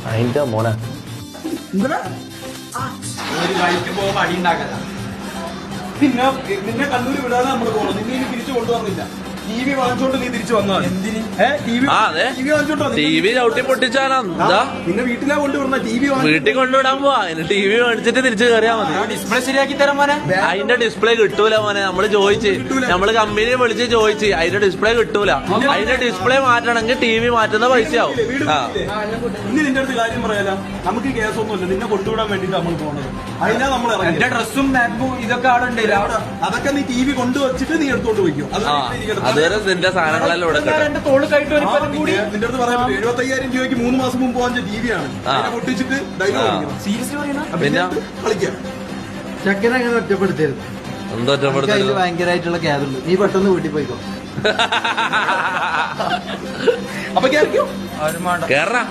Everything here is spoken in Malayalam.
അതിന്റെ മോനെ പോകുമ്പോ അടി ഉണ്ടാക്കല. നിന്നെ കണ്ണൂര് വിടാതെ നമ്മള് പോകണം. നിന്നെ ഇനി തിരിച്ചു കൊണ്ടുവന്നില്ല. ടി വി വാങ്ങിച്ചോണ്ട് നീ തിരിച്ചു വന്നാൽ ടി വി ചവിട്ടി പൊട്ടിച്ചാലാ എന്താ നിന്നെ വീട്ടിലാ കൊണ്ടുവരുന്ന ടി വി വീട്ടിൽ കൊണ്ടുവിടാൻ പോവാ. ടി വി മേടിച്ചിട്ട് തിരിച്ചു കയറിയാ മതി. ഡിസ്പ്ലേ ശരിയാക്കി തരാൻ മോനെ. അതിന്റെ ഡിസ്പ്ലേ കിട്ടൂല മോനെ. നമ്മള് ചോദിച്ച് നമ്മള് കമ്പനിയെ വിളിച്ച് ചോദിച്ച് അതിന്റെ ഡിസ്പ്ലേ കിട്ടൂല. അതിന്റെ ഡിസ്പ്ലേ മാറ്റണമെങ്കിൽ ടി വി മാറ്റുന്ന പൈസയാവും. ഇനി നിന്റെ അടുത്ത് കാര്യം പറയാലോ, നമുക്ക് കേസൊന്നുമില്ല. നിന്നെ കൊണ്ടുവിടാൻ വേണ്ടിട്ട് നമ്മൾ പോണത്. അതിനാ നമ്മൾ എന്റെ ഡ്രസ്സും ബാഗും ഇതൊക്കെ അവിടെ ഉണ്ട്. അതൊക്കെ നീ ടി വി കൊണ്ടുവച്ചിട്ട് നീ എടുത്തോണ്ട് പോയിക്കോ. അതുവരെ നിന്റെ സാധനങ്ങളെല്ലാം ഇവിടെ നിന്റെ അടുത്ത് പറയാൻ പറ്റും. 75,000 രൂപയ്ക്ക് 3 മാസം മുമ്പ് വാങ്ങിച്ച ടി വി ആണ്. അതിനെ പൊട്ടിച്ചിട്ട് സീരിയസ്ലി പിന്നെ കളിക്കാം. ചക്കനെ അങ്ങനെ ഒറ്റപ്പെടുത്തരുത്. എന്താ ഒറ്റപ്പെടുത്തരുത്? ഭയങ്കരമായിട്ടുള്ള ക്യാബുണ്ട്. നീ പെട്ടെന്ന് വീട്ടിൽ പോയിക്കോ. അപ്പൊ കേറിക്കോ. കേറാ